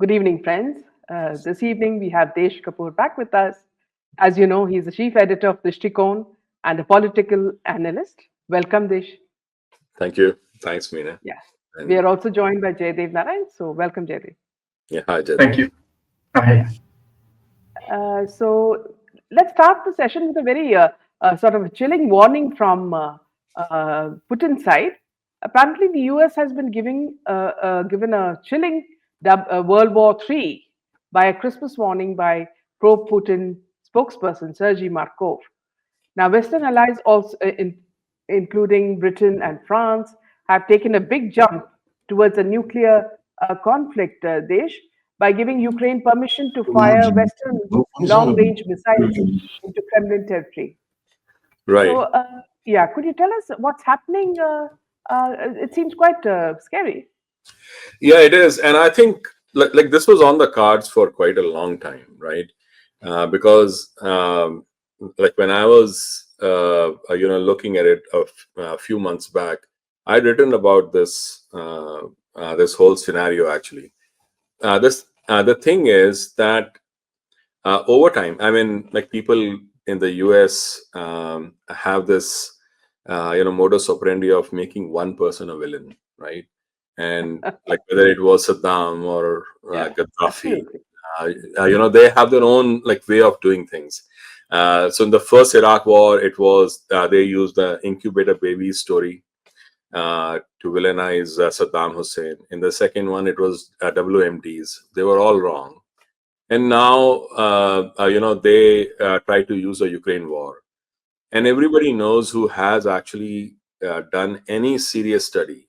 Good evening, friends. This evening we have Desh Kapoor back with us. As you know, he's the chief editor of Dishtikon and a political analyst. Welcome, Desh. Thank you. Thanks, Meena. Yeah. We And are also joined by Jaydev Narayan. So, welcome, Jaydev. yeah, hi, Jade. Thank you. Hi. So, let's start the session with a very sort of a chilling warning from Putin's side. Apparently, the US has been given a chilling World War III by a Christmas warning by pro-Putin spokesperson Sergei Markov. Now, Western allies, also including Britain and France, have taken a big jump towards a nuclear conflict, Desh, by giving Ukraine permission to fire Western long-range missiles into Kremlin territory. So, Right. yeah, could you tell us what's happening? It seems quite scary. Yeah, it is. And I think like this was on the cards for quite a long time, right? Because like when I was looking at it a few months back, I'd written about this whole scenario actually. This The thing is that over time, I mean, like people in the US have this modus operandi of making one person a villain, right? And like whether it was Saddam or Yeah, Gaddafi, absolutely. they have their own like way of doing things. So in the first Iraq war, it was they used the incubator baby story to villainize Saddam Hussein. In the second one, it was WMDs. They were all wrong. And now, they try to use the Ukraine war. And Yeah. everybody knows who has actually done any serious study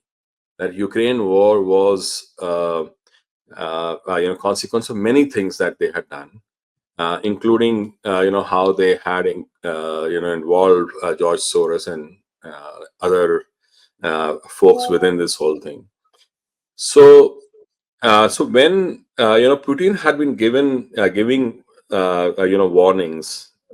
that Ukraine war was, consequence of many things that they had done, including, how they had, involved George Soros and other folks within this whole thing. So, so when Putin had been giving warnings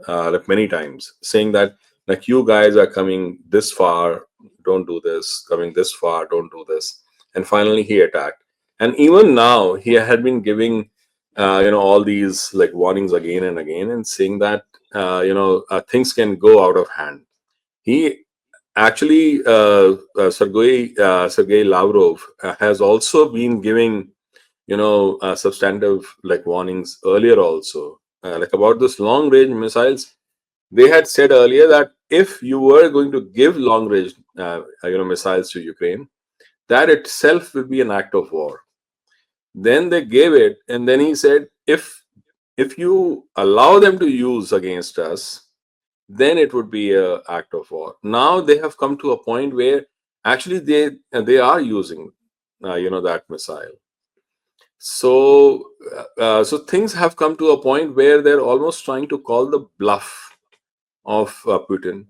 like many times, saying that like you guys are coming this far, don't do this. Coming this far, don't do this. And finally, he attacked. And even now, he had been giving all these like warnings again and again, and saying that things can go out of hand. He actually, Sergei Lavrov has also been giving substantive like warnings earlier also, like about this long range missiles. They had said earlier that if you were going to give long range missiles to Ukraine, that itself will be an act of war. Then they gave it, and then he said, if you allow them to use against us, then it would be a act of war. Now they have come to a point where actually they are using that missile. So things have come to a point where they're almost trying to call the bluff of Putin,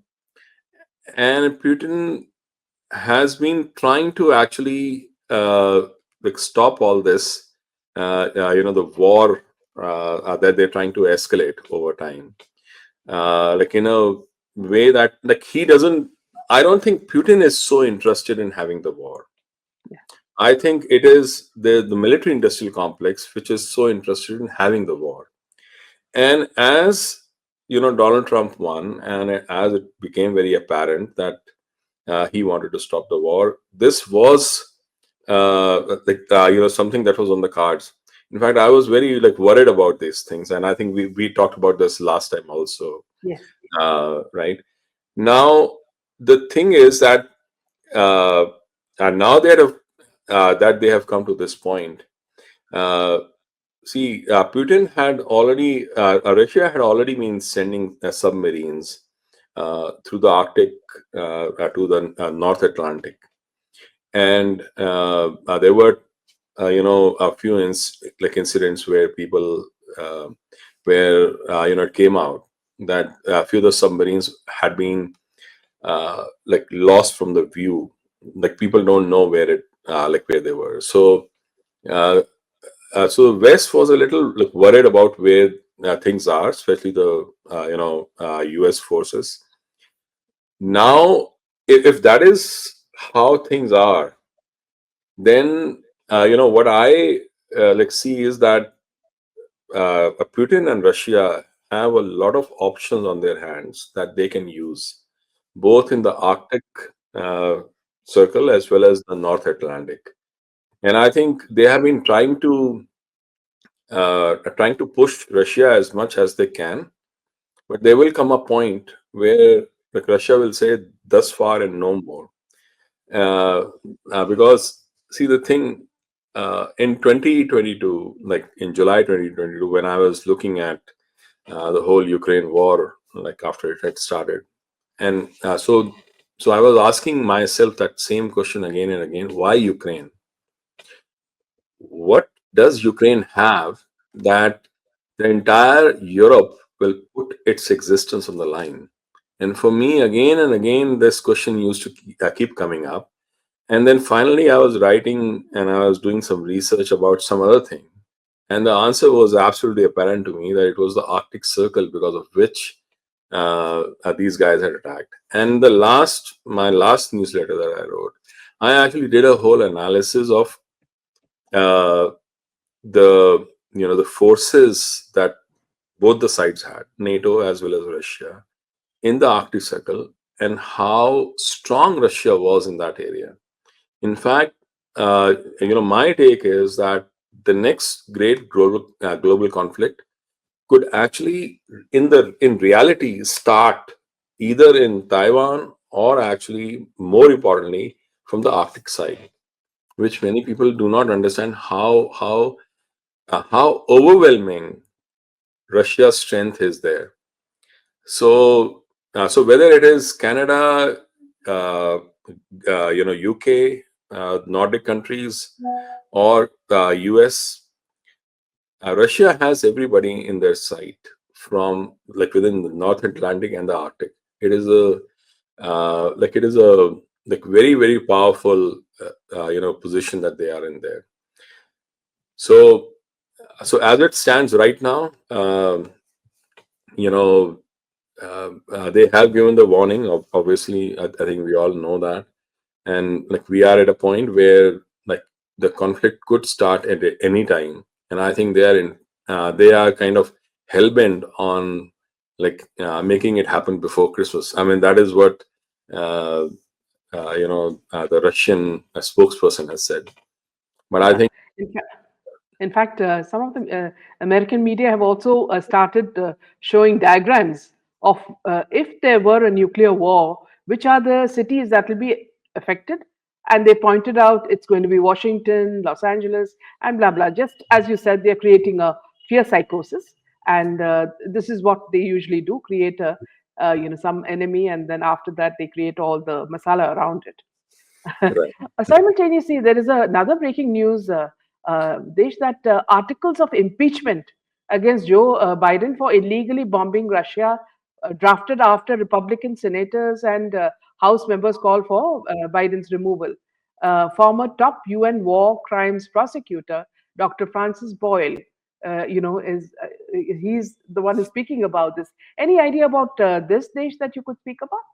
and Putin has been trying to actually like stop all this, the war that they're trying to escalate over time, like in a way that like he doesn't. I don't think Putin is so interested in having the war. Yeah. I think it is the military industrial complex which is so interested in having the war. And as Donald Trump won, and as it became very apparent that he wanted to stop the war, this was something that was on the cards. In fact, I was very like worried about these things, and I think we talked about this last time also. Yes. Right now, the thing is that uh, now that they have come to this point. Uh, See, Putin had already, Russia had already been sending submarines through the Arctic to the North Atlantic, and there were, a few like incidents where people, where it came out that a few of the submarines had been like lost from the view. Like people don't know where where they were. Uh, so the West was a little like, worried about where things are, especially the U.S. forces. Now, if that is how things are, then what I see is that Putin and Russia have a lot of options on their hands that they can use, both in the Arctic uh, Circle as well as the North Atlantic. And I think they have been trying to push Russia as much as they can, but there will come a point where like Russia will say thus far and no more. Uh, because see the thing in 2022, like in July 2022, when I was looking at the whole Ukraine war, like after it had started, and so I was asking myself that same question again and again: Why Ukraine? What does Ukraine have that the entire Europe will put its existence on the line? And for me, again and again, this question used to keep coming up. And then finally, I was writing and I was doing some research about some other thing. And the answer was absolutely apparent to me that it was the Arctic Circle because of which these guys had attacked. And my last newsletter that I wrote, I actually did a whole analysis of uh, the forces that both the sides had, NATO as well as Russia, in the Arctic Circle, and how strong Russia was in that area. In fact, my take is that the next great global conflict could actually, in reality, start either in Taiwan or actually, more importantly, from the Arctic side, which many people do not understand how overwhelming Russia's strength is there. So whether it is Canada, uh, UK, Nordic countries, or US, Russia has everybody in their sight from like within the North Atlantic and the Arctic. It is a like very very powerful position that they are in there. So as it stands right now, you know they have given the warning. Obviously, I think we all know that, and like we are at a point where like the conflict could start at any time, and I think they are kind of hell bent on like making it happen before Christmas. I mean, that is what uh, the Russian spokesperson has said. But I Yeah. think In fact, In fact, some of the American media have also started showing diagrams of if there were a nuclear war, which are the cities that will be affected. And they pointed out it's going to be Washington, Los Angeles, and blah, blah. Just as you said, they're creating a fear psychosis. And this is what they usually do, create some enemy. And then after that, they create all the masala around it. right, Simultaneously, there is another breaking news, Desh, that articles of impeachment against Joe Biden for illegally bombing Russia, drafted after Republican senators and House members call for Biden's removal. Former top UN war crimes prosecutor, Dr. Francis Boyle, he's the one who's speaking about this. Any idea about this, Desh, that you could speak about?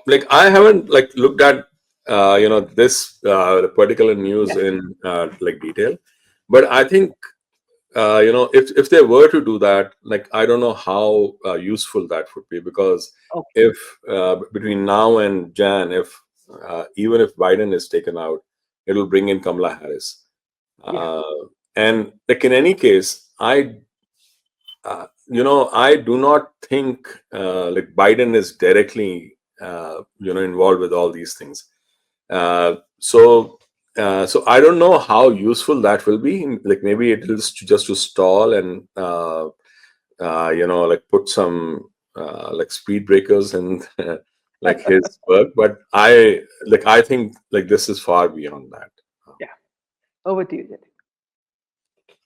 like I haven't like looked at this particular news Yes. in like detail, but I think if they were to do that, like I don't know how useful that would be, because Okay. if between now and Jan, if even if Biden is taken out, it will bring in Kamala Harris. Yeah. uh, and like in any case, I do not think like Biden is directly involved with all these things. So I don't know how useful that will be. Like maybe it is just to stall and like put some like speed breakers in like his work. But I think like this is far beyond that. Yeah. Over to you, Jit.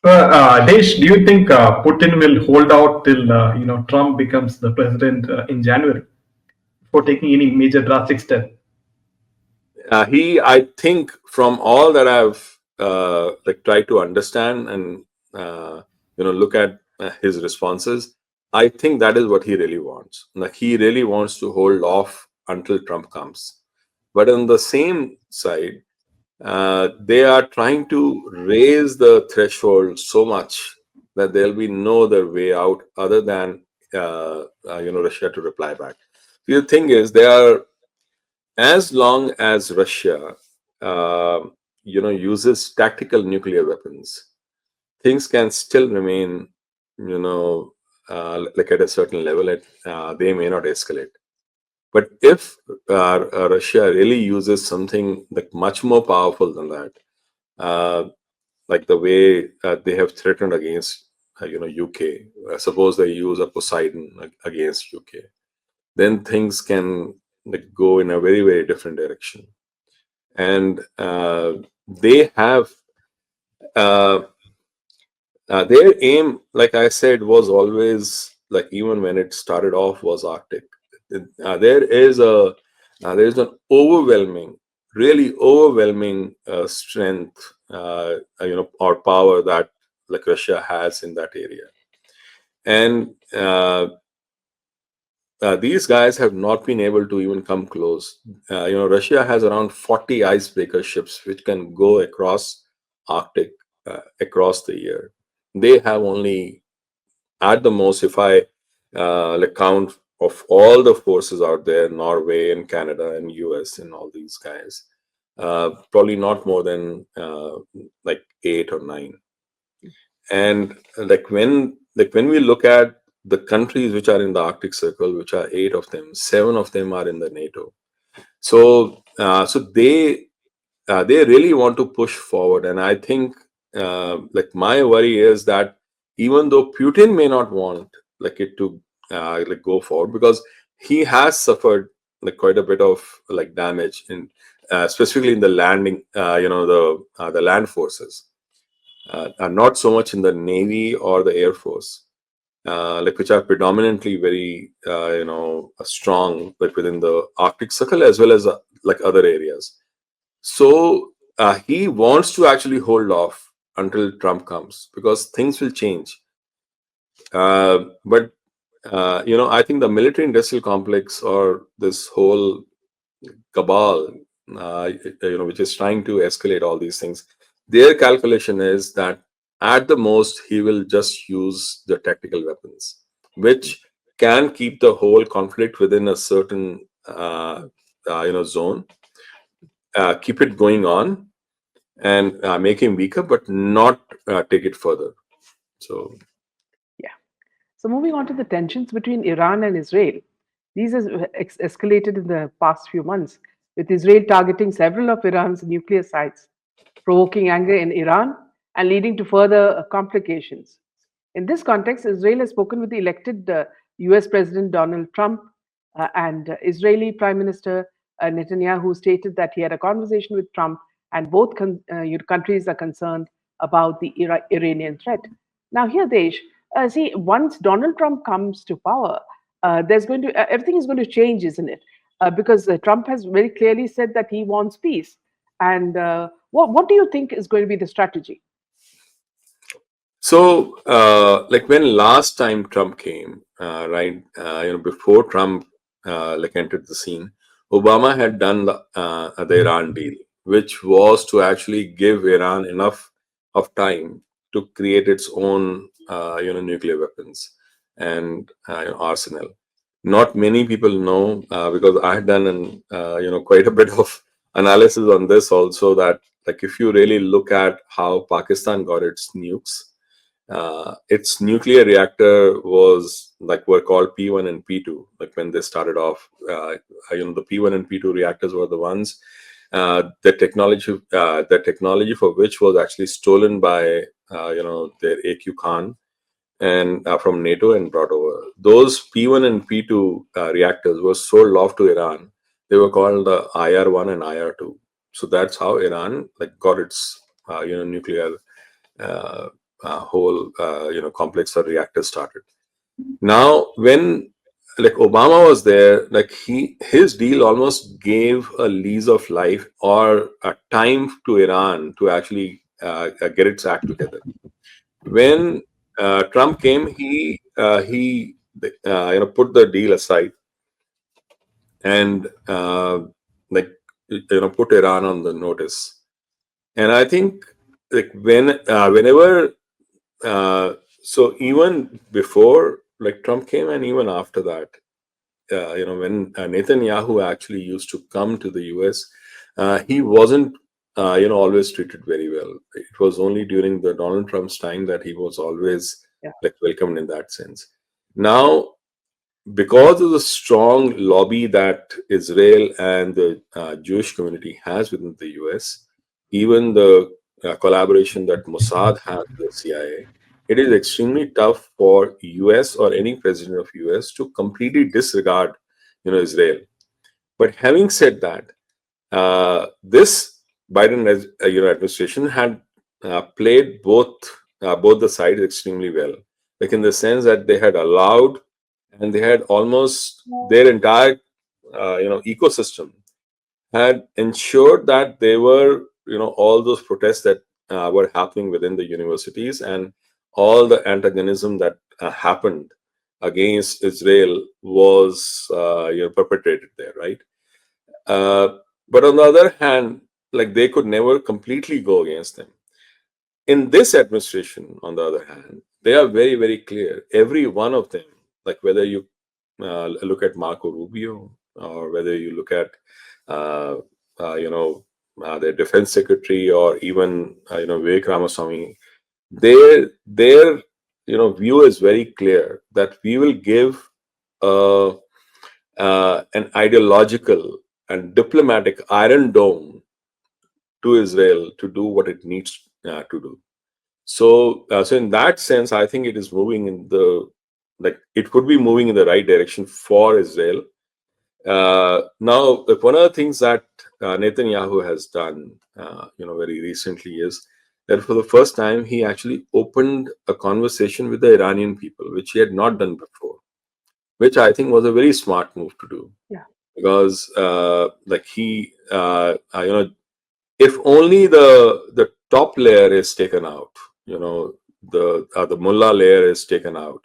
Desh, do you think Putin will hold out till Trump becomes the president in January before taking any major drastic step? I think from all that I've like tried to understand and look at his responses, I think that is what he really wants. Like he really wants to hold off until Trump comes. But on the same side, they are trying to raise the threshold so much that there'll be no other way out other than Russia to reply back. The thing is, they are, as long as Russia uses tactical nuclear weapons, things can still remain, like at a certain level. They may not escalate. But if Russia really uses something like much more powerful than that, uh, like the way they have threatened against, UK, suppose they use a Poseidon against UK, then things can like go in a very, very different direction. And they have uh, their aim, like I said, was always, like, even when it started off, was Arctic. There is an overwhelming, really overwhelming strength, or power that like Russia has in that area, and these guys have not been able to even come close. Russia has around 40 icebreaker ships which can go across Arctic across the year. They have only, at the most, if I like count of all the forces out there, Norway and Canada and US and all these guys, probably not more than like 8 or 9. And like when we look at the countries which are in the Arctic Circle, which are 8 of them, 7 of them are in the NATO. So they really want to push forward, and I think like my worry is that even though Putin may not want like it to like go forward, because he has suffered like quite a bit of like damage in specifically in the landing, the land forces, not so much in the Navy or the Air Force, like which are predominantly very strong, like within the Arctic Circle as well as like other areas. So he wants to actually hold off until Trump comes, because things will change. But I think the military-industrial complex, or this whole cabal, which is trying to escalate all these things, their calculation is that at the most he will just use the tactical weapons, which can keep the whole conflict within a certain zone, keep it going on, and make him weaker, but not take it further. So, Yeah. So moving on to the tensions between Iran and Israel. These have escalated in the past few months, with Israel targeting several of Iran's nuclear sites, provoking anger in Iran and leading to further complications. In this context, Israel has spoken with the elected US President Donald Trump, and Israeli Prime Minister Netanyahu stated that he had a conversation with Trump, and both countries are concerned about the Iranian threat. Now, here, Desh, see, once Donald Trump comes to power, there's going to everything is going to change, isn't it? Because Trump has very clearly said that he wants peace. And what do you think is going to be the strategy? like when last time Trump came, right, before Trump like entered the scene, Obama had done the Iran deal, which was to actually give Iran enough of time to create its own, nuclear weapons and arsenal. Not many people know, because I had done quite a bit of analysis on this also, that like if you really look at how Pakistan got its nukes, its nuclear reactor were called P1 and P2. Like when they started off, the P1 and P2 reactors were the ones, the technology for which was actually stolen by their AQ Khan and from NATO and brought over. Those P1 and P2 reactors were sold off to Iran. They were called the IR1 and IR2. So that's how Iran like got its nuclear uh, whole complex or reactor started. Now, when like Obama was there, like his deal almost gave a lease of life or a time to Iran to actually get its act together. When Trump came, he put the deal aside and like put Iran on the notice And I think like whenever so even before like Trump came and even after that, when Netanyahu actually used to come to the US, he wasn't, always treated very well. It was only during the Donald Trump's time that he was always Yeah, like welcomed in that sense. Now, because of the strong lobby that Israel and the Jewish community has within the US, even the collaboration that Mossad has with the CIA, it is extremely tough for US or any president of US to completely disregard, Israel. But having said that, this Biden administration had played both the sides extremely well, like in the sense that they had allowed and they had almost their entire ecosystem had ensured that they were all those protests that were happening within the universities and all the antagonism that happened against Israel was perpetrated there, right? uh, but on the other hand, like they could never completely go against them. In this administration, on the other hand, they are very, very clear. Every one of them, like whether you look at Marco Rubio or whether you look at, uh, their defense secretary or even, Vivek Ramaswamy, their view is very clear that we will give uh, an ideological and diplomatic iron dome to Israel to do what it needs to do. So in that sense, I think it is moving in the like it could be moving in the right direction for Israel. Now, one of the things that Netanyahu has done, very recently is that for the first time he actually opened a conversation with the Iranian people, which he had not done before, which I think was a very smart move to do yeah, because, like he, if only the top layer is taken out, the mullah layer is taken out,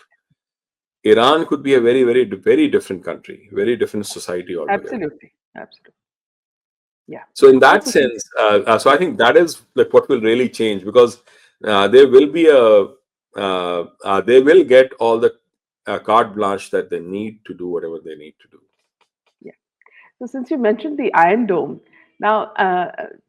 Iran could be a very, very, very different country, very different society altogether. absolutely, absolutely. Yeah. So in that Also, since sense, so I yeah, think that is like what will really change because there will be they will get all the carte blanche that they need to do whatever they need to do. yeah. So since you mentioned the Iron Dome, now,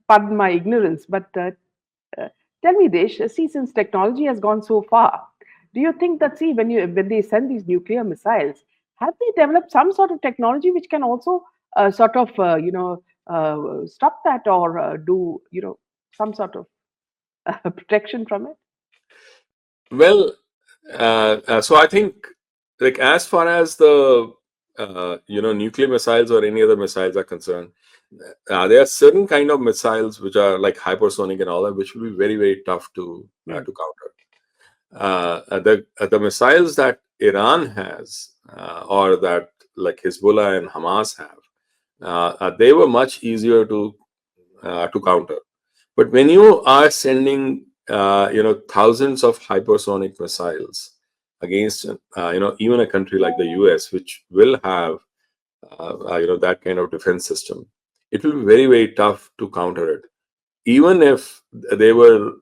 pardon my ignorance, but tell me, Desh, see, since technology has gone so far, do you think that, see, when they send these nuclear missiles, have they developed some sort of technology which can also sort of, stop that or do, some sort of protection from it? Well, so I think, like as far as the nuclear missiles or any other missiles are concerned, there are certain kind of missiles which are like hypersonic and all that, which will be very, very tough Mm. to counter. The missiles that Iran has, or that like Hezbollah and Hamas have, they were much easier to counter. But when you are sending, thousands of hypersonic missiles against, even a country like the US, which will have, that kind of defense system, it will be very, very tough to counter it. Even if they were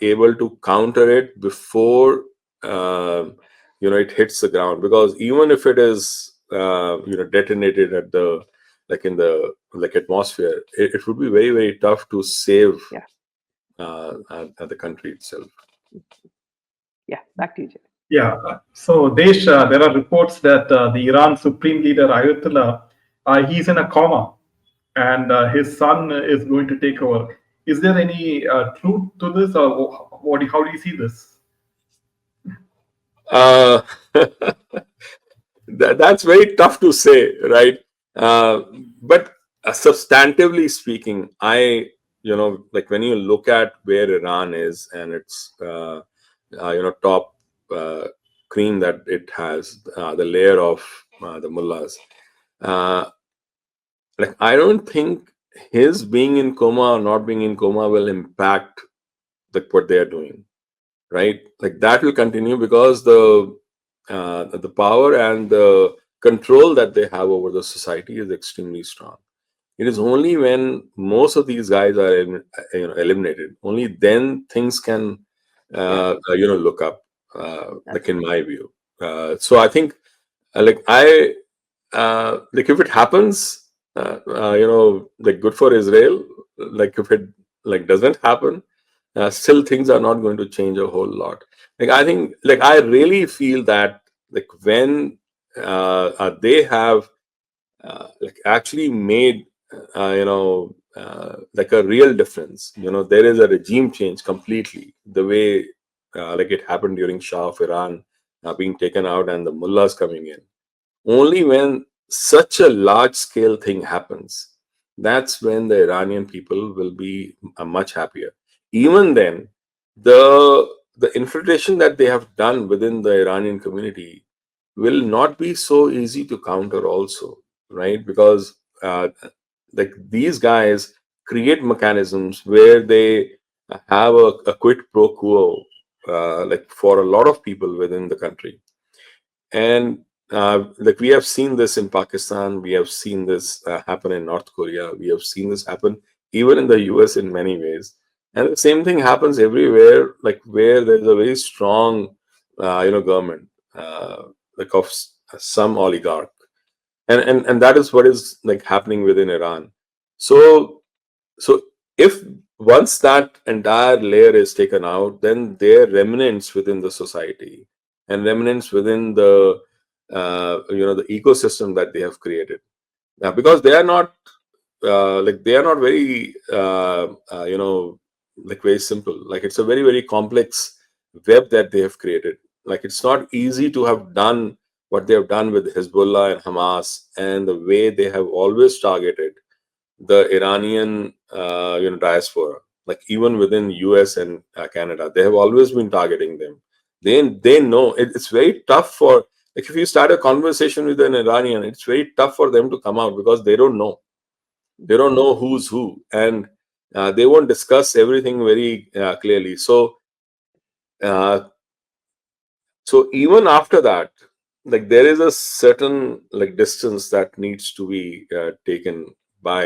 able to counter it before, it hits the ground, because even if it is, detonated at the like in the like atmosphere, it would be very, very tough to save Yeah, the country itself. yeah. Back to you, Jay. Yeah. So, Desh, there are reports that the Iran Supreme Leader Ayatollah, he's in a coma, and his son is going to take over. Is there any truth to this, or how do you see this? Uh, that's very tough to say, right? Uh, but substantively speaking, like when you look at where Iran is and its, top uh, cream that it has, the layer of the mullahs, uh, like I don't think his being in coma or not being in coma will impact like what they are doing, right? Like that will continue because the power and the control that they have over the society is extremely strong. It is only when most of these guys are eliminated, only then things can Yeah, look up. Like in absolutely. my view, so I think like I like if it happens, like good for Israel. Like if it like doesn't happen, still things are not going to change a whole lot. Like I think, like I really feel that like when they have like actually made like a real difference. There is a regime change completely. The way like it happened during Shah of Iran being taken out and the mullahs coming in. Only when such a large scale thing happens, that's when the Iranian people will be much happier. Even then, the infiltration that they have done within the Iranian community will not be so easy to counter also, right? Because like these guys create mechanisms where they have a quid pro quo like for a lot of people within the country. And like we have seen this in Pakistan, we have seen this happen in North Korea, we have seen this happen even in the US in many ways. And the same thing happens everywhere, like where there's a very strong, government, like of some oligarch, and that is what is like happening within Iran. So so if once that entire layer is taken out, then their remnants within the society and remnants within the the ecosystem that they have created. Now, because they are not like they are not very like very simple. Like it's a very very complex web that they have created. Like it's not easy to have done what they have done with Hezbollah and Hamas, and the way they have always targeted the Iranian diaspora, like even within US and Canada, they have always been targeting them. They know it's very tough for, like if you start a conversation with an Iranian, it's very tough for them to come out because they don't know who's who, and they won't discuss everything very clearly. Uh, so even after that, like there is a certain like distance that needs to be taken by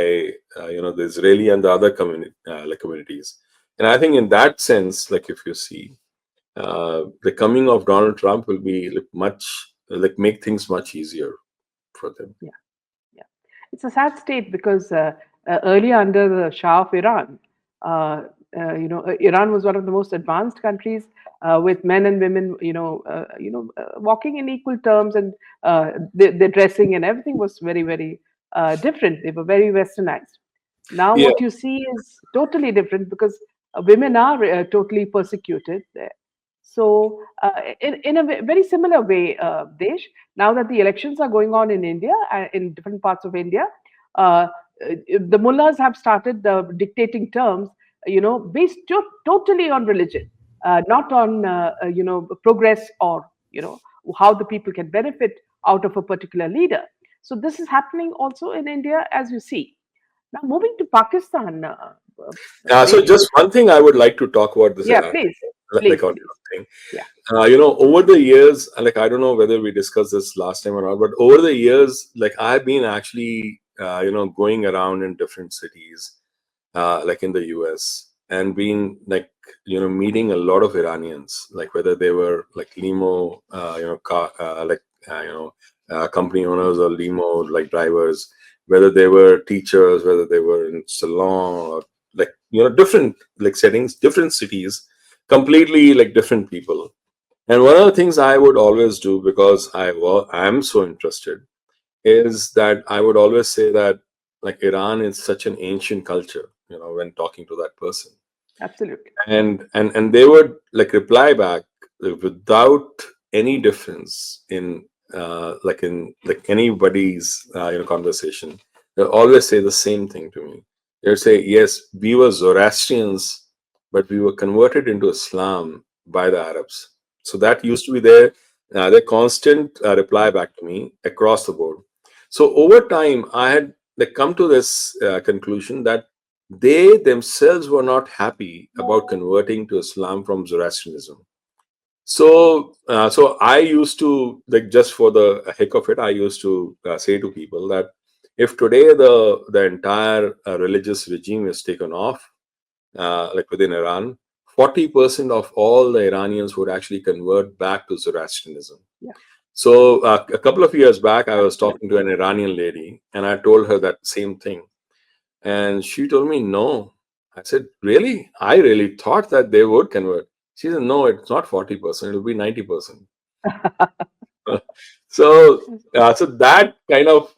the Israeli and the other communities. And I think in that sense, like if you see, the coming of Donald Trump will be like much like make things much easier for them. Yeah. Yeah, it's a sad state because earlier under the Shah of Iran, Iran was one of the most advanced countries with men and women, walking in equal terms, and their dressing and everything was very, very different. They were very westernized. Now, Yeah, what you see is totally different because women are totally persecuted there. So, in a very similar way, Desh, now that the elections are going on in India, in different parts of India, uh, the mullahs have started dictating terms, based totally on religion, not on, progress or, how the people can benefit out of a particular leader. So this is happening also in India, as you see. Now, moving to Pakistan, so Desh. just one thing I would like to talk about this Yeah, Iran, please, like please, on please. thing. Yeah, Over the years, like I don't know whether we discussed this last time or not, but over the years, like I've been actually, going around in different cities, like in the US, and been like, meeting a lot of Iranians, like whether they were like limo, car, like, company owners or limo like drivers, whether they were teachers, whether they were in salon or like, different like settings, different cities, completely like different people. And one of the things I would always do, because I am so interested, is that I would always say that like Iran is such an ancient culture, when talking to that person. absolutely. And they would like reply back without any difference in like anybody's conversation. They'll always say the same thing to me. They'll say, yes, we were Zoroastrians, but we were converted into Islam by the Arabs. So that used to be their constant reply back to me across the board. So over time, I had like come to this conclusion that they themselves were not happy about converting to Islam from Zoroastrianism. So I used to, like, just for the heck of it, I used to say to people that if today the entire religious regime is taken off, like within Iran, 40% of all the Iranians would actually convert back to Zoroastrianism. Yeah, So a couple of years back, I was talking to absolutely. an Iranian lady, and I told her that same thing, and she told me no. I said, really? I really thought that they would convert. She said, no, it's not 40%. It'll be 90%. So that kind of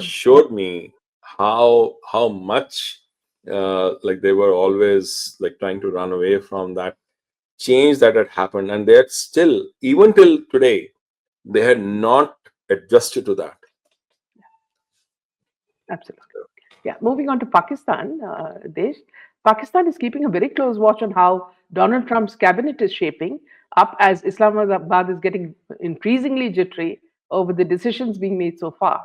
showed me how much like they were always like trying to run away from that change that had happened, and they had still, even till today, they had not adjusted to that. Absolutely. Yeah, moving on to Pakistan, Desh. Pakistan is keeping a very close watch on how Donald Trump's cabinet is shaping up as Islamabad is getting increasingly jittery over the decisions being made so far.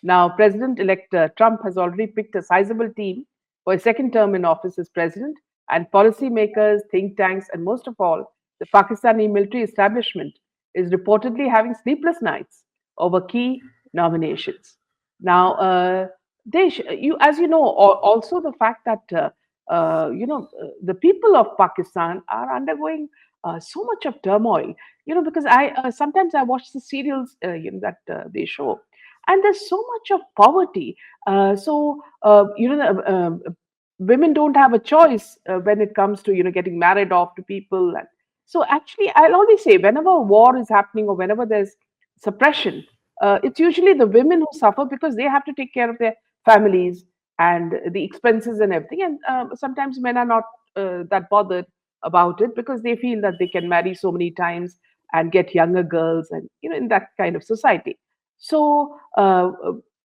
Now, President elect Trump has already picked a sizable team for a second term in office as president, and policymakers, think tanks, and most of all, the Pakistani military establishment is reportedly having sleepless nights over key nominations. Now, Desh, as you know, also the fact that the people of Pakistan are undergoing so much of turmoil. Because I sometimes I watch the serials, that they show, and there's so much of poverty. Women don't have a choice when it comes to getting married off to people, and so actually, I'll always say whenever war is happening or whenever there's suppression, it's usually the women who suffer because they have to take care of their families and the expenses and everything. And sometimes men are not that bothered about it because they feel that they can marry so many times and get younger girls, and in that kind of society. So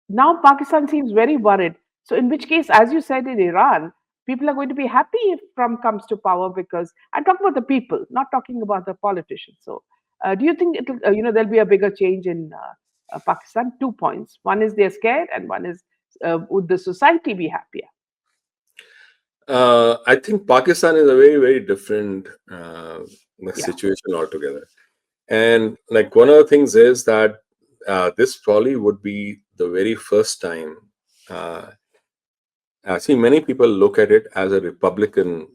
now Pakistan seems very worried. So in which case, as you said, in Iran, people are going to be happy if Trump comes to power, because I'm talking about the people, not talking about the politicians. So do you think it'll, there'll be a bigger change in Pakistan? 2 points. One is they're scared, and one is would the society be happier? I think Pakistan is a very, very different Yeah, situation altogether. And like one of the things is that this probably would be the very first time. Uh, I see many people look at it as a Republican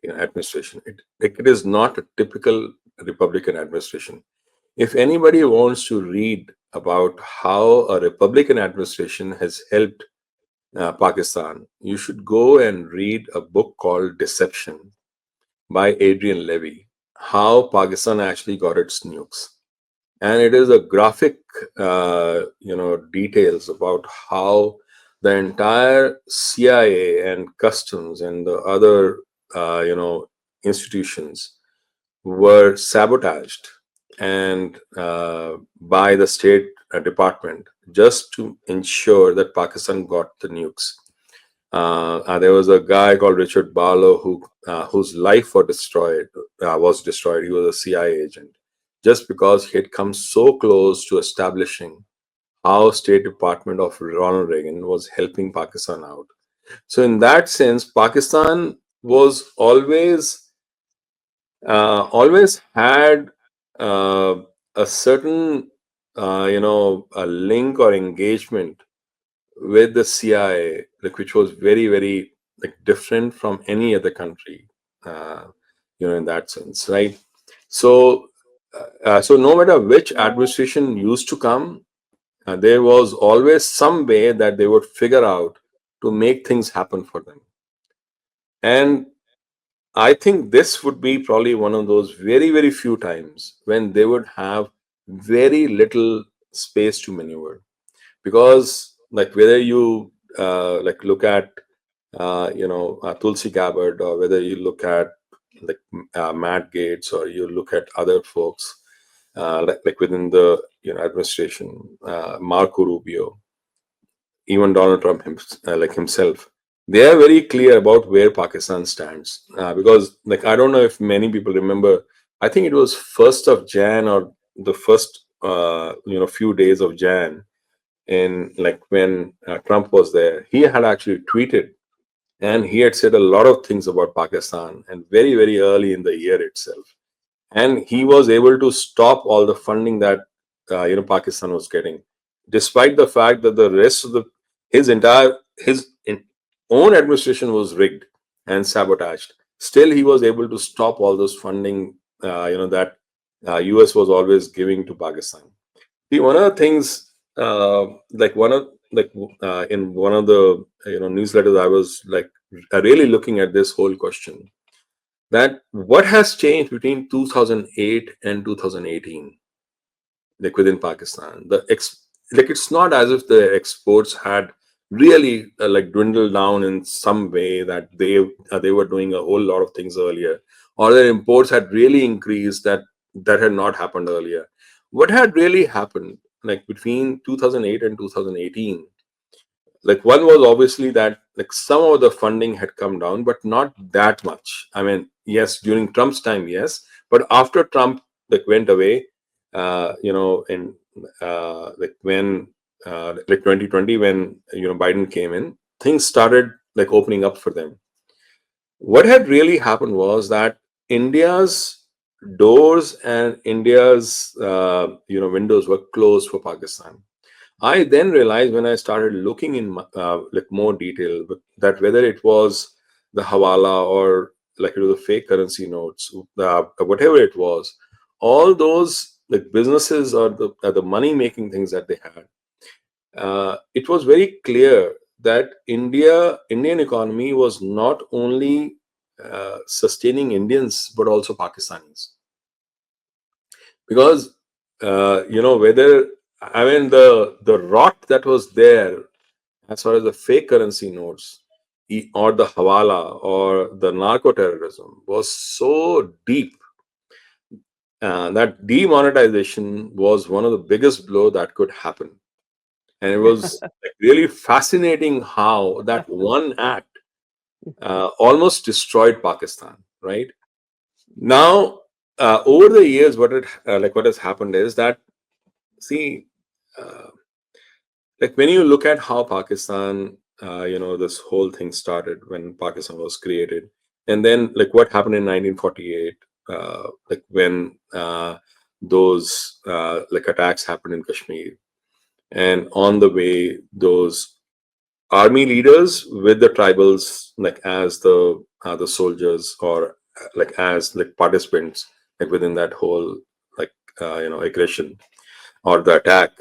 administration. It is not a typical Republican administration. If anybody wants to read about how a Republican administration has helped Pakistan, you should go and read a book called Deception by Adrian Levy, how Pakistan actually got its nukes. And it is a graphic, details about how the entire CIA and customs and the other, institutions were sabotaged and by the State Department just to ensure that Pakistan got the nukes. There was a guy called Richard Barlow whose life was destroyed. He was a CIA agent just because he had come so close to establishing how State Department of Ronald Reagan was helping Pakistan out. So in that sense, Pakistan was always had uh, a certain a link or engagement with the CIA, like which was very, very like different from any other country, uh, in that sense, right? So, so no matter which administration used to come, there was always some way that they would figure out to make things happen for them. And I think this would be probably one of those very, very few times when they would have very little space to maneuver, because like whether you like look at Tulsi Gabbard, or whether you look at like Matt Gates, or you look at other folks like within the administration, Marco Rubio, even Donald Trump like himself, they are very clear about where Pakistan stands. Because like I don't know if many people remember, I think it was 1st of Jan or the first few days of Jan, in like when Trump was there, he had actually tweeted and he had said a lot of things about Pakistan, and very, very early in the year itself. And he was able to stop all the funding that Pakistan was getting despite the fact that the rest of the his own administration was rigged and sabotaged. Still, he was able to stop all those funding, that US was always giving to Pakistan. See, one of the things, in one of the newsletters, I was like really looking at this whole question, that what has changed between 2008 and 2018, like within Pakistan. Like it's not as if the exports had really like dwindled down in some way, that they were doing a whole lot of things earlier, or their imports had really increased, that had not happened earlier. What had really happened, like between 2008 and 2018, like one was obviously that like some of the funding had come down, but not that much. I mean, yes, during Trump's time, yes, but after Trump like went away, in like when like 2020, when Biden came in, things started like opening up for them. What had really happened was that India's doors and India's windows were closed for Pakistan. I then realized, when I started looking in like more detail, that whether it was the hawala or like it was the fake currency notes, whatever it was, all those like businesses or the money making things that they had, it was very clear that Indian economy was not only sustaining Indians but also Pakistanis, because whether, I mean, the rot that was there as far as the fake currency notes, or the hawala or the narco terrorism, was so deep, that demonetization was one of the biggest blow that could happen. And it was like really fascinating how that one act almost destroyed Pakistan. Right now, over the years, what has happened is that, see, uh, like when you look at how Pakistan, this whole thing started when Pakistan was created, and then like what happened in 1948, like when those like attacks happened in Kashmir, and on the way, those army leaders with the tribals like as the soldiers, or like as like participants like within that whole like aggression or the attack,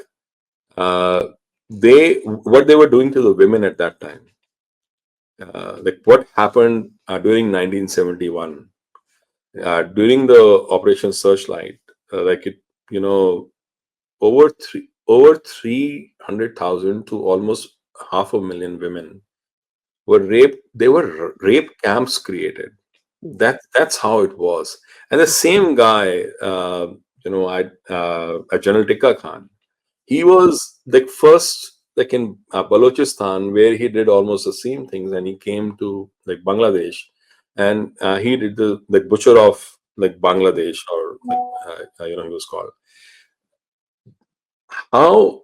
uh, they what they were doing to the women at that time, like what happened during 1971, during the Operation Searchlight, like it, over 300,000 to almost half a million women were raped. They were rape camps created. That's how it was. And the same guy, General Tikka Khan, he was like first like in Balochistan, where he did almost the same things, and he came to like Bangladesh, and he did the like butcher of like Bangladesh, or like he was called. How,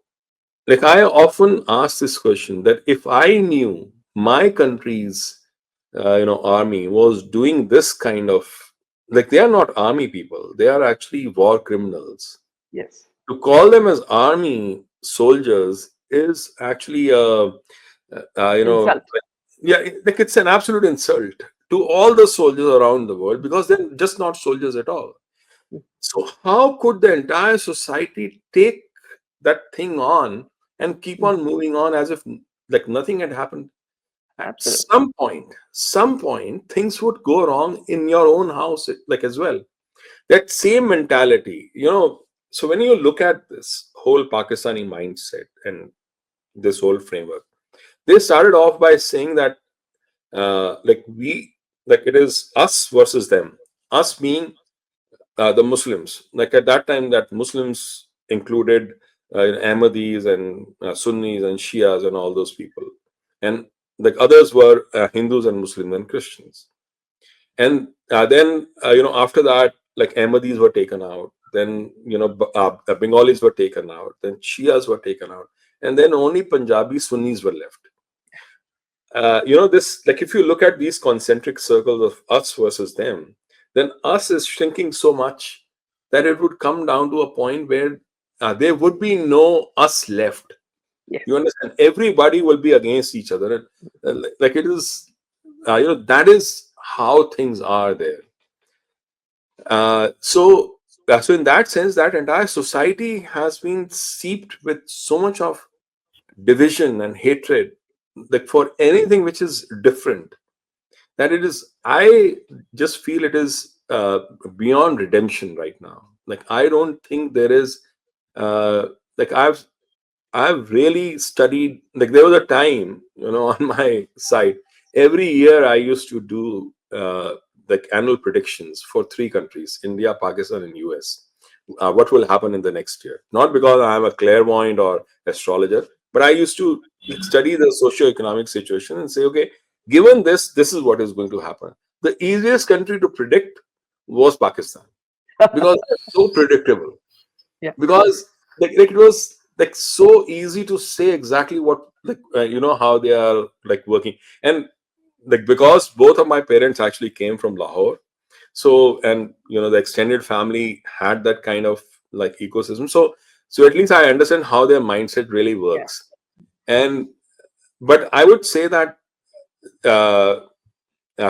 like I often ask this question, that if I knew my country's army was doing this kind of, like they are not army people, they are actually war criminals. Yes. To call them as army soldiers is actually Insult. yeah, like it's an absolute insult to all the soldiers around the world, because they're just not soldiers at all. So how could the entire society take that thing on and keep on moving on as if like nothing had happened? At Absolutely. some point, things would go wrong in your own house, like as well. That same mentality, So when you look at this whole Pakistani mindset and this whole framework, they started off by saying that, like it is us versus them. Us being the Muslims. Like at that time, that Muslims included Ahmadis and Sunnis and Shias and all those people, and like others were Hindus and Muslims and Christians. And then after that, like Ahmadis were taken out. Then the Bengalis were taken out. Then Shias were taken out, and then only Punjabi Sunnis were left. This, like if you look at these concentric circles of us versus them, then us is shrinking so much that it would come down to a point where there would be no us left. Yes. You understand? Everybody will be against each other. Like it is, that is how things are there. So in that sense, that entire society has been seeped with so much of division and hatred, like for anything which is different, that it is. I just feel it is beyond redemption right now. Like I don't think there is. Like I've really studied. Like there was a time, on my site. Every year I used to do like annual predictions for three countries: India, Pakistan, and US. What will happen in the next year? Not because I am a clairvoyant or astrologer, but I used to like study the socio-economic situation and say, okay, given this, this is what is going to happen. The easiest country to predict was Pakistan because it's so predictable, Yeah. because like it was like so easy to say exactly what, like how they are like working. And like because both of my parents actually came from Lahore, so, and the extended family had that kind of like ecosystem, so at least I understand how their mindset really Yeah. works. And but I would say that uh,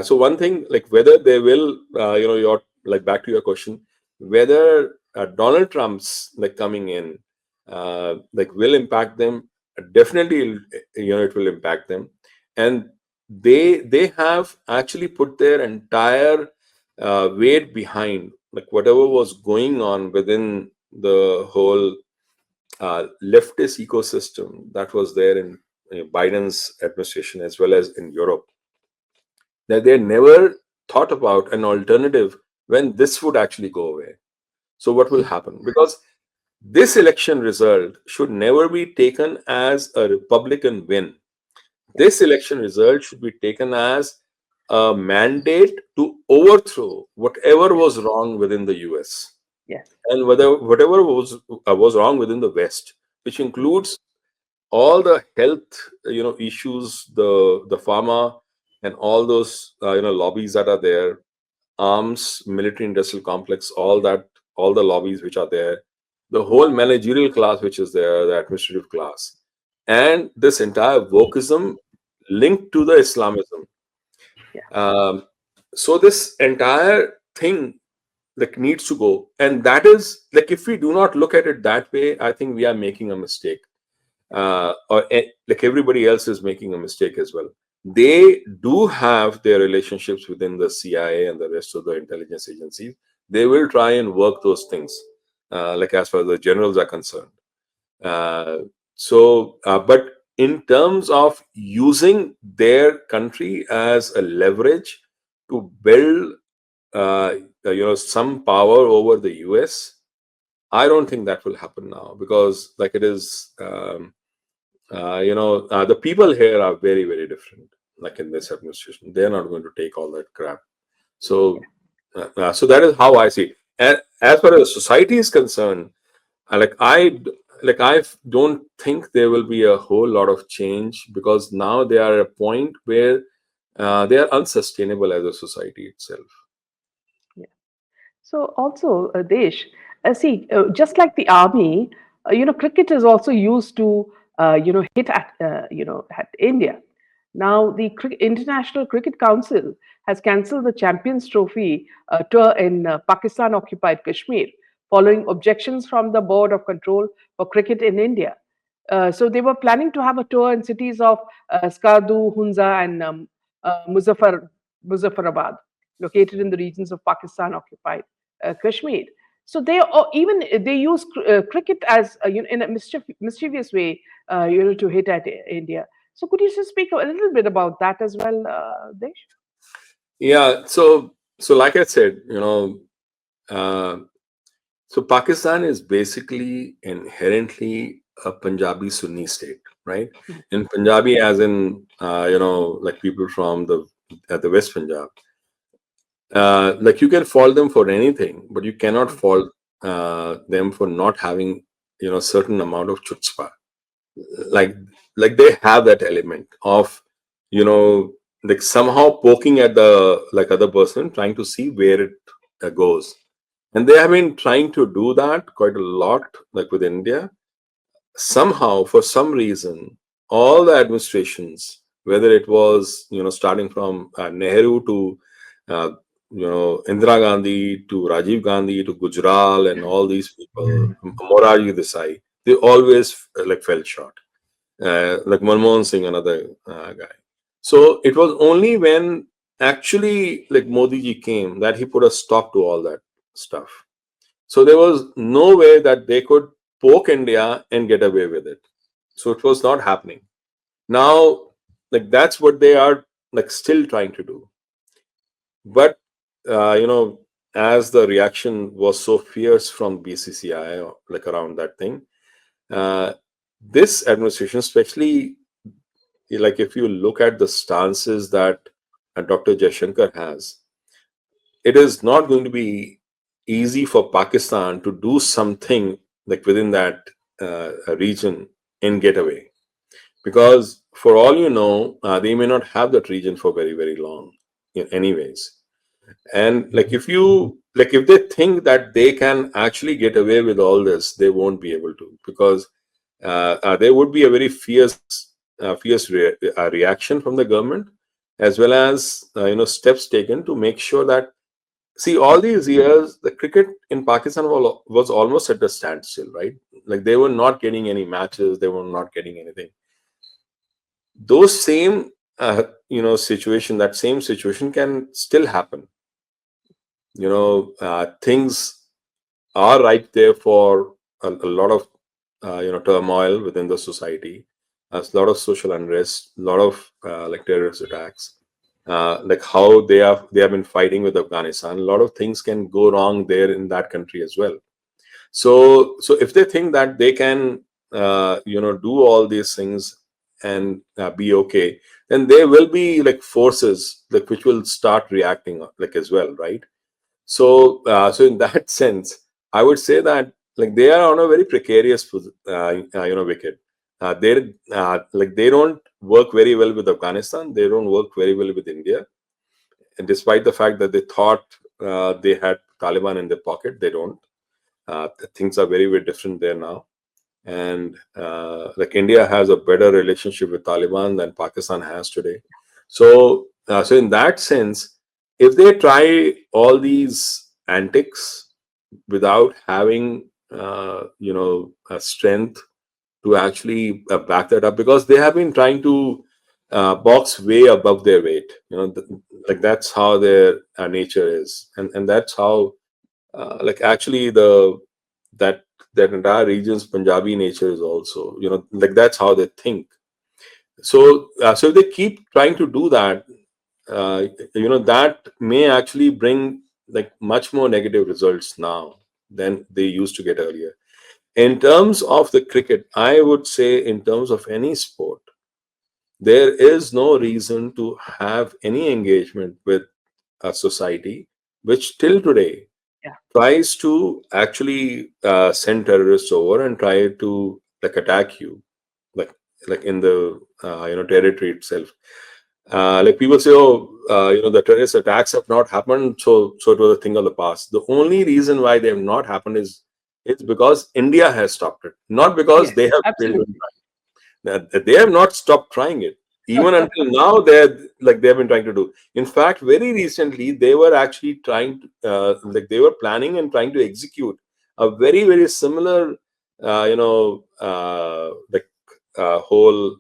so one thing, like whether they will, your, like back to your question, whether Donald Trump's like coming in, like will impact them. Definitely, it will impact them, and they have actually put their entire weight behind like whatever was going on within the whole leftist ecosystem that was there in Biden's administration as well as in Europe, that they never thought about an alternative when this would actually go away. So, what will happen? Because this election result should never be taken as a Republican win. This election result should be taken as a mandate to overthrow whatever was wrong within the US, Yes. and whatever was wrong within the West, which includes all the health issues, the pharma, and all those lobbies that are there, arms, military industrial complex, all that, all the lobbies which are there, the whole managerial class which is there, the administrative class, and this entire wokeism linked to the Islamism. Yeah. So this entire thing like needs to go, and that is like, if we do not look at it that way, I think we are making a mistake, like everybody else is making a mistake as well. They do have their relationships within the CIA and the rest of the intelligence agencies. They will try and work those things, like as far as the generals are concerned. Uh, but in terms of using their country as a leverage to build, some power over the US, I don't think that will happen now, because like it is. The people here are very, very different. Like in this administration, they're not going to take all that crap. So, so that is how I see it. And as far as society is concerned, I don't think there will be a whole lot of change, because now they are at a point where they are unsustainable as a society itself. Yeah. So also, Desh, see, just like the army, cricket is also used to, hit at, at India. Now, the International Cricket Council has cancelled the Champions Trophy tour in Pakistan-occupied Kashmir, following objections from the Board of Control for Cricket in India. So they were planning to have a tour in cities of Skardu, Hunza, and Muzaffarabad, located in the regions of Pakistan-occupied Kashmir. So even they use cricket as in a mischievous way, to hit at India. So could you just speak a little bit about that as well, Desh? Yeah. So like I said, uh, so Pakistan is basically inherently a Punjabi Sunni state, right? In Punjabi, as in like people from the West Punjab, like you can fault them for anything, but you cannot fault them for not having certain amount of chutzpah. Like like they have that element of you know like somehow poking at the like other person, trying to see where it goes. And they have been trying to do that quite a lot, like with India. somehow, for some reason, all the administrations, whether it was, starting from Nehru to uh, Indira Gandhi to Rajiv Gandhi to Gujral and all these people, Morarji Desai, they always like fell short. Like Manmohan Singh, another guy. So it was only when actually like Modi ji came that he put a stop to all that stuff. So there was no way that they could poke India and get away with it. So it was not happening. Now, like that's what they are like still trying to do. But as the reaction was so fierce from BCCI, like around that thing, uh, this administration, especially like if you look at the stances that Dr. Jaishankar has, it is not going to be easy for Pakistan to do something like within that region and get away. Because for all you know, they may not have that region for very, very long, anyways. And like if they think that they can actually get away with all this, they won't be able to, because there would be a very fierce reaction from the government, as well as steps taken to make sure that, see, all these years the cricket in Pakistan was almost at a standstill, right? Like they were not getting any matches, they were not getting anything. Those same situation, that same situation can still happen. Things are right there for a lot of turmoil within the society, a lot of social unrest, a lot of like terrorist attacks, like how they have been fighting with Afghanistan. A lot of things can go wrong there in that country as well. So if they think that they can do all these things and be okay, then there will be like forces like which will start reacting like as well, right? So in that sense, I would say that like they are on a very precarious wicket. They don't work very well with Afghanistan. They don't work very well with India. And despite the fact that they thought they had Taliban in their pocket, they don't. Things are very, very different there now. And like India has a better relationship with Taliban than Pakistan has today. So in that sense, if they try all these antics without having a strength to actually back that up, because they have been trying to box way above their weight, like that's how their nature is, and that's how like actually that that entire region's Punjabi nature is also, like that's how they think. So if they keep trying to do that, uh, that may actually bring like much more negative results now than they used to get earlier. In terms of the cricket, I would say in terms of any sport, there is no reason to have any engagement with a society which till today Yeah, tries to actually send terrorists over and try to like attack you, like in the territory itself. Like people say, oh, the terrorist attacks have not happened, so it was a thing of the past. The only reason why they have not happened is because India has stopped it, not because yes, they have failed in absolutely. that. They have not stopped trying it. Even until now, they have been trying to do. In fact, very recently, they were actually trying to, like they were planning and trying to execute a very, very similar, like whole,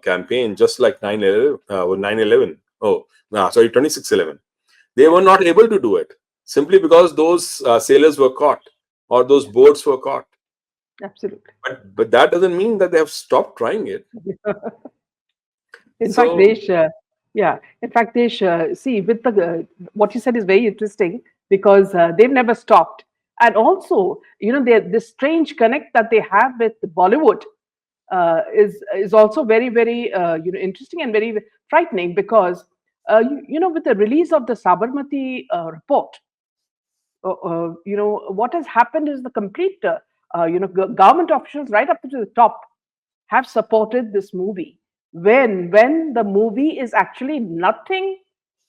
campaign, just like 9/11, 9/11. Oh, no, sorry, 26/11. They were not able to do it simply because those sailors were caught, or those boats were caught. Absolutely. But that doesn't mean that they have stopped trying it. In fact, So Desh, yeah, in fact, Desh, see, with the what you said is very interesting because they've never stopped, and also, this strange connect that they have with Bollywood is also very, very interesting and very frightening because with the release of the Sabarmati report, what has happened is the complete government officials right up to the top have supported this movie when the movie is actually nothing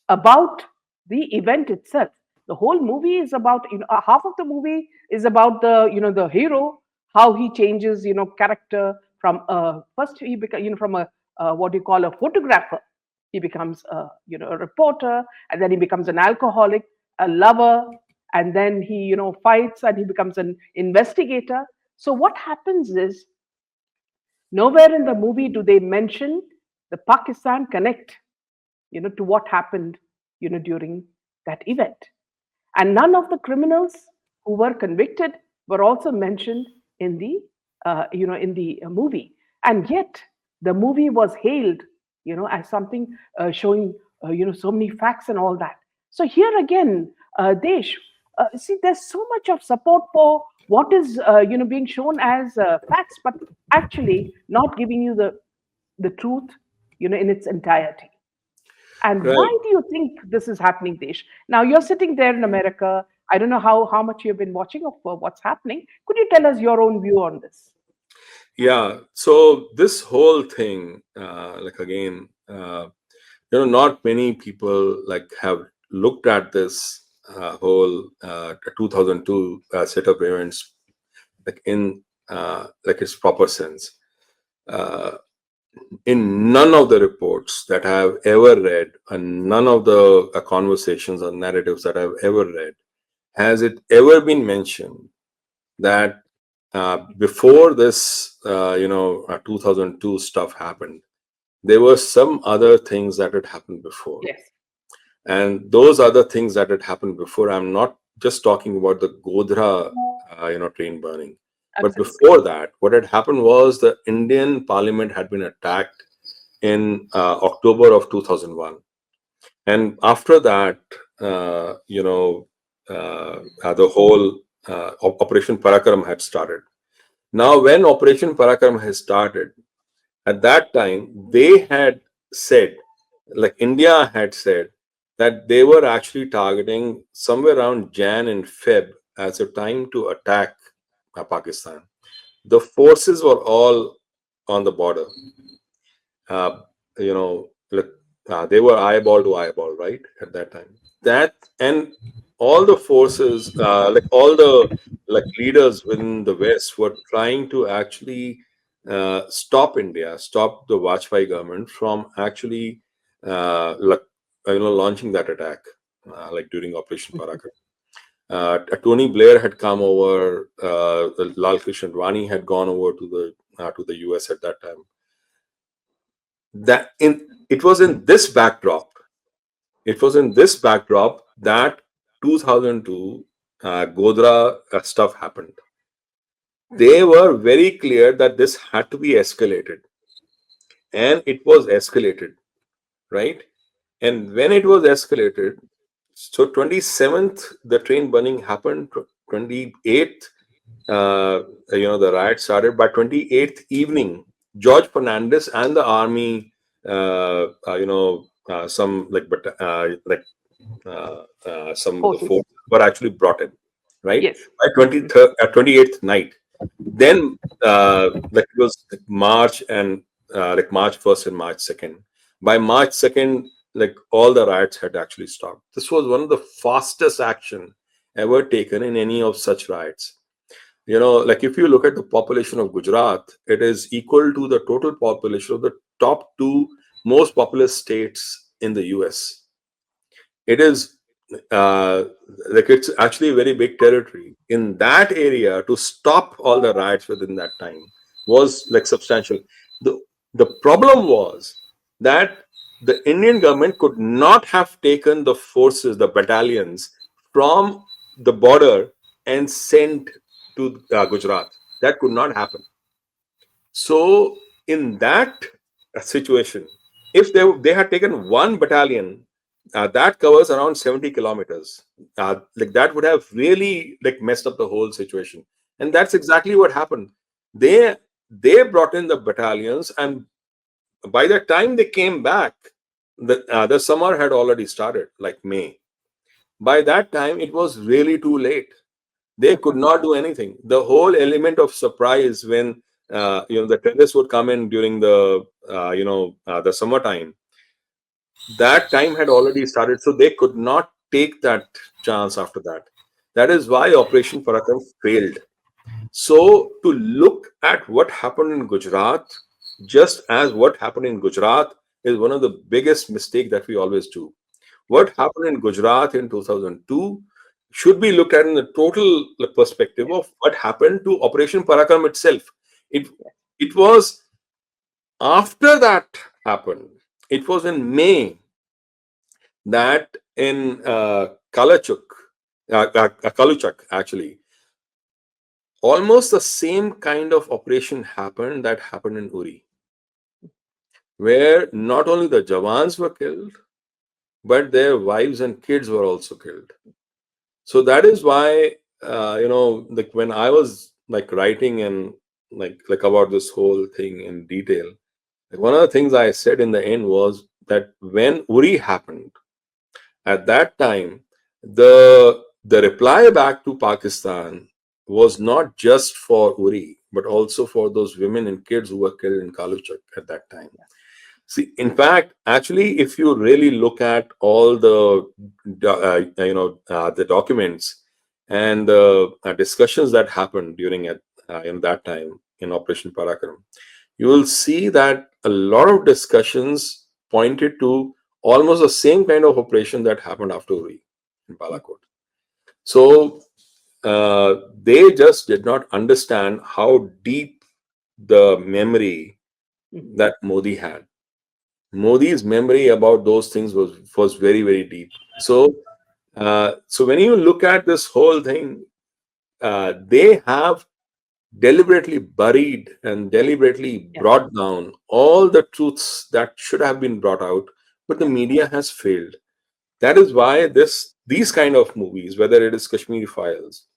about the event itself. The whole movie is about half of the movie is about the the hero, how he changes, character from first he become, from a what you call a photographer, he becomes a reporter, and then he becomes an alcoholic, a lover, and then he fights and he becomes an investigator. So what happens is, nowhere in the movie do they mention the Pakistan connect, to what happened, during that event. And none of the criminals who were convicted were also mentioned in the, movie. And yet, the movie was hailed, as something showing, so many facts and all that. So here again, Desh, see, there's so much of support for what is, being shown as facts, but actually not giving you the truth, in its entirety. And Right. why do you think this is happening, Desh? Now you're sitting there in America. I don't know how much you've been watching of what's happening. Could you tell us your own view on this? Yeah. So this whole thing, like again, not many people like have looked at this whole 2002 set of events like in like its proper sense. Uh, in none of the reports that I have ever read, and none of the conversations or narratives that I've ever read, has it ever been mentioned that before this, 2002 stuff happened, there were some other things that had happened before. Yes, And those other things that had happened before, I'm not just talking about the Godhra, train burning. But absolutely. before that, what had happened was the Indian Parliament had been attacked in October of 2001. And after that, the whole Operation Parakaram had started. Now, when Operation Parakaram has started, at that time, they had said, like India had said, that they were actually targeting somewhere around Jan and Feb as a time to attack Pakistan. The forces were all on the border. Uh, like, they were eyeball to eyeball, right, at that time. That and all the forces, like all the like leaders within the West were trying to actually stop India, stop the Vajpayee government from actually like launching that attack, like during Operation Parakat. Tony Blair had come over. Lal Krishna Advani had gone over to the US at that time. It was in this backdrop. It was in this backdrop that 2002 Godhra stuff happened. They were very clear that this had to be escalated, and it was escalated, right? And when it was escalated, so 27th the train burning happened. 28th, the riot started. By 28th evening, George Fernandez and the army, some some of the Forces. forces were actually brought in, right? Yes. By 23rd, 28th night. Then, like it was like March and like March 1st and March 2nd. By March 2nd, like all the riots had actually stopped. This was one of the fastest action ever taken in any of such riots. Like if you look at the population of Gujarat, it is equal to the total population of the top two most populous states in the US. It is uh, like it's actually a very big territory. In that area, to stop all the riots within that time was like substantial. The problem was that the Indian government could not have taken the forces, the battalions from the border and sent to Gujarat. That could not happen. So in that situation, if they had taken one battalion that covers around 70 kilometers, like that would have really like messed up the whole situation. And that's exactly what happened. They brought in the battalions, and by the time they came back, the summer had already started, like May. By that time, it was really too late. They could not do anything. The whole element of surprise when the terrorists would come in during the summertime, that time had already started, so they could not take that chance after that. That is why Operation Parakam failed. So to look at what happened in Gujarat, just as what happened in Gujarat, is one of the biggest mistake that we always do. What happened in Gujarat in 2002 should be looked at in the total perspective Yes. of what happened to Operation Parakram itself. It Yes. it was after that happened. It was in May that in Kaluchak actually, almost the same kind of operation happened that happened in Uri, where not only the Jawans were killed, but their wives and kids were also killed. So that is why, like when I was like writing and like about this whole thing in detail, like one of the things I said in the end was that when Uri happened, at that time, the reply back to Pakistan was not just for Uri, but also for those women and kids who were killed in Kaluchak at that time. See, in fact, actually, if you really look at all the documents and the discussions that happened during in that time in Operation Parakram, you will see that a lot of discussions pointed to almost the same kind of operation that happened after Uri in Balakot. So they just did not understand how deep the memory Mhm. that Modi had. Modi's memory about those things was very, very deep. So when you look at this whole thing, they have deliberately buried and deliberately Yeah. brought down all the truths that should have been brought out, but the Yeah. media has failed. That is why these kind of movies, whether it is Kashmiri Files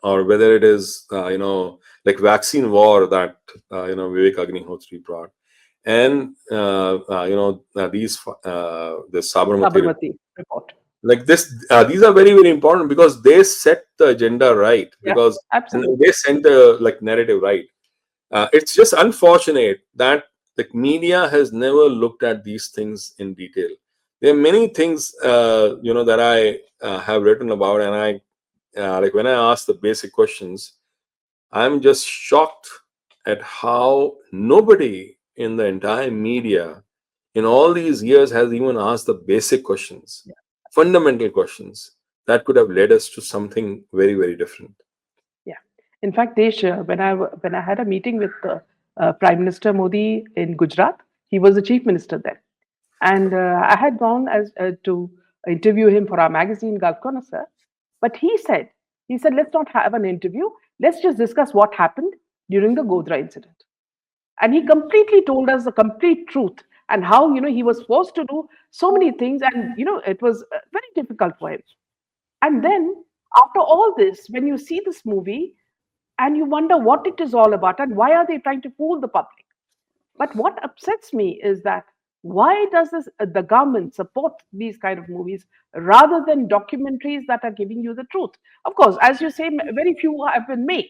or whether it is like Vaccine War that Vivek Agnihotri brought, and the Sabarmati report, Sabarmati report. like this, these are very, very important because they set the agenda right, Yeah. because and Absolutely. they sent the like narrative right. It's just unfortunate that the media has never looked at these things in detail. There are many things that I have written about, and I like when I ask the basic questions, I'm just shocked at how nobody in the entire media in all these years has even asked the basic questions, Yeah. fundamental questions that could have led us to something very, very different. Yeah. In fact, Desh, when I had a meeting with Prime Minister Modi in Gujarat, he was the chief minister then, and I had gone as to interview him for our magazine Gulf Connoisseur. But he said, let's not have an interview. Let's just discuss what happened during the Godra incident. And he completely told us the complete truth and how he was forced to do so many things, and it was very difficult for him. And then after all this, when you see this movie and you wonder what it is all about and why are they trying to fool the public. But what upsets me is that why does the government support these kind of movies rather than documentaries that are giving you the truth? Of course, as you say, very few have been made,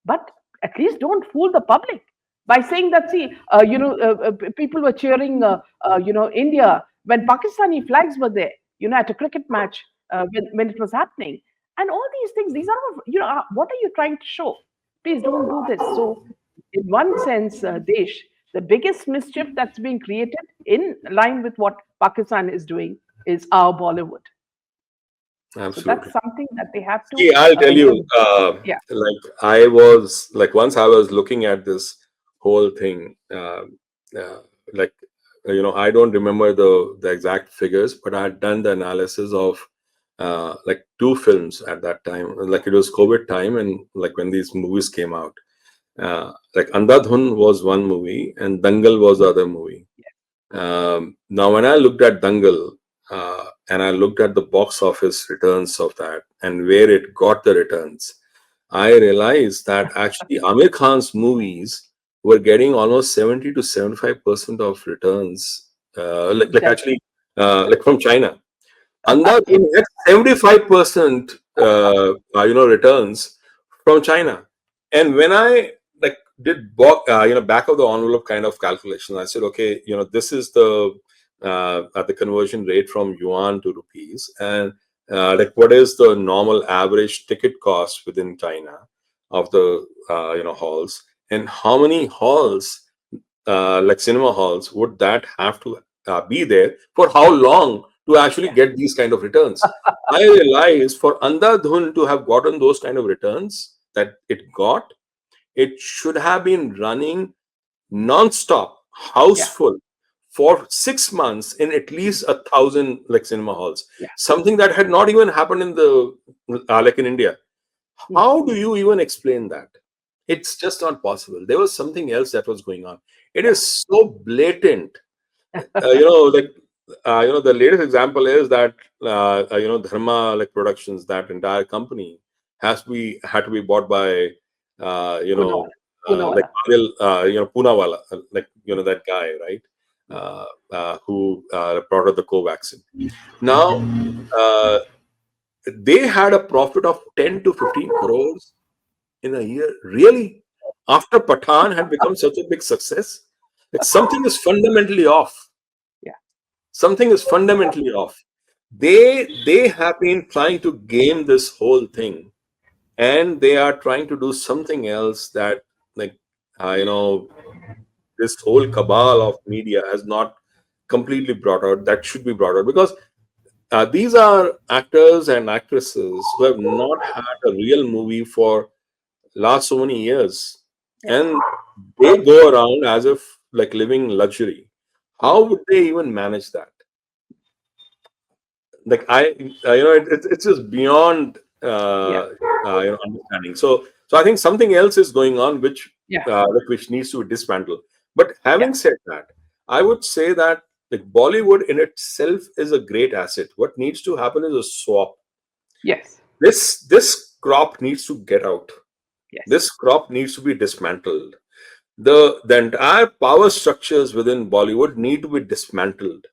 but at least don't fool the public by saying that, see, people were cheering India when Pakistani flags were there, at a cricket match, when it was happening, and all these things. These are all, what are you trying to show? Please don't do this. So in one sense, Desh, the biggest mischief that's being created in line with what Pakistan is doing is our Bollywood. So that's Absolutely. something that they have to, See, I'll tell you, yeah. like I was like once I was looking at this whole thing, uh, like I don't remember the exact figures, but I had done the analysis of like two films at that time. Like it was COVID time, and like when these movies came out, like Andhadhun was one movie, and Dangal was the other movie. Now, when I looked at Dangal and I looked at the box office returns of that and where it got the returns, I realized that actually Amir Khan's movies were getting almost 70 to 75% of returns, like That, actually, like from China. Andhadhun had 75% returns from China. And when I like did back of the envelope kind of calculation, I said, okay, this is the at the conversion rate from yuan to rupees, and like what is the normal average ticket cost within China? of the halls, and how many halls, like cinema halls, would that have to be there for how long to actually Yeah. get these kind of returns? I realize for Andhadhun to have gotten those kind of returns that it got, it should have been running non-stop, Yeah. houseful for 6 months in at least 1,000 like cinema halls. Yeah. Something that had not even happened in the like in India. Mm. How do you even explain that? It's just not possible. There was something else that was going on. It Yeah. is so blatant. Like the latest example is that Dharma like Productions, that entire company had to be bought by Punawala. like Punawala. Poonawalla, like that guy, right? Who brought out the Covaxin. Now, uh, they had a profit of 10 to 15 crores in a year. Really? After Pathan had become such a big success? Like something is fundamentally off. Yeah. Something is fundamentally off. They have been trying to game this whole thing, and they are trying to do something else that, like, this whole cabal of media has not completely brought out, that should be brought out, because these are actors and actresses who have not had a real movie for last so many years, Yeah. and they go around as if like living luxury. Mm. How would they even manage that? Like it's just beyond Yeah. understanding. So I think something else is going on, which Yeah. which needs to be dismantled. But Yeah. having said that, I would say that like Bollywood in itself is a great asset. What needs to happen is a swap. Yes. This crop needs to get out. Yes. This crop needs to be dismantled. The entire power structures within Bollywood need to be dismantled,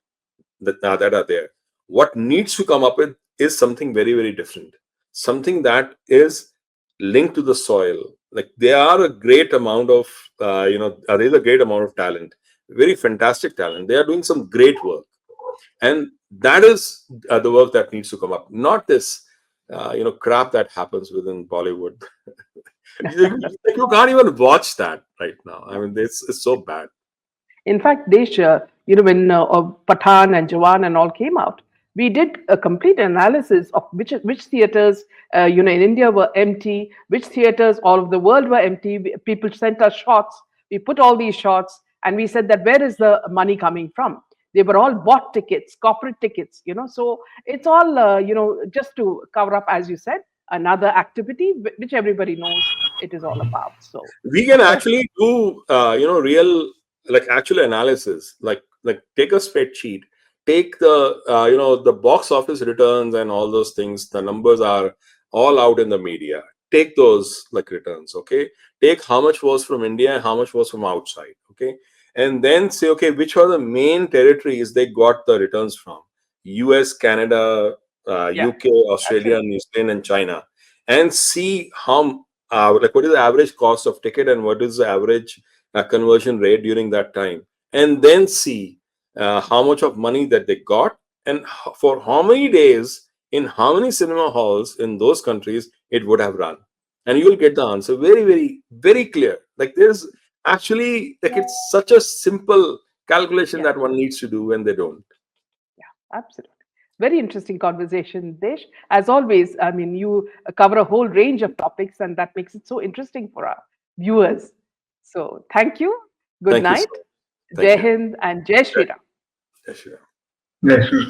that are there. What needs to come up with is something very, very different, something that is linked to the soil. Like there are a great amount of there's a great amount of talent, very fantastic talent. They are doing some great work, and that is the work that needs to come up, not this crap that happens within Bollywood. You can't even watch that right now. I mean, it's so bad. In fact, Desh, when Pathan and Jawan and all came out, we did a complete analysis of which theaters, in India were empty, which theaters all over the world were empty. People sent us shots. We put all these shots, and we said that where is the money coming from? They were all bought tickets, corporate tickets. So it's all just to cover up, as you said, another activity which everybody knows it is all about. So, We can of course, actually do real, like actual analysis, like take a spreadsheet, take the the box office returns and all those things. The numbers are all out in the media. Take those like returns, okay? Take how much was from India and how much was from outside, okay? And then say, okay, which are the main territories they got the returns from? US, Canada, yeah, UK, Australia, absolutely. New Zealand, and China. And see how like what is the average cost of ticket and what is the average conversion rate during that time, and then see how much of money that they got, and for how many days in how many cinema halls in those countries it would have run, and you will get the answer very, very, very clear. Like there's actually, like, it's such a simple calculation Yeah. that one needs to do, and they don't. Yeah, absolutely. Very interesting conversation, Desh. As always, I mean, you cover a whole range of topics, and that makes it so interesting for our viewers. So, thank you. Good Thank you so night. much. Thank Jai you. Hind and Jai Shri Ram. Yeah, sure. Yeah, sure.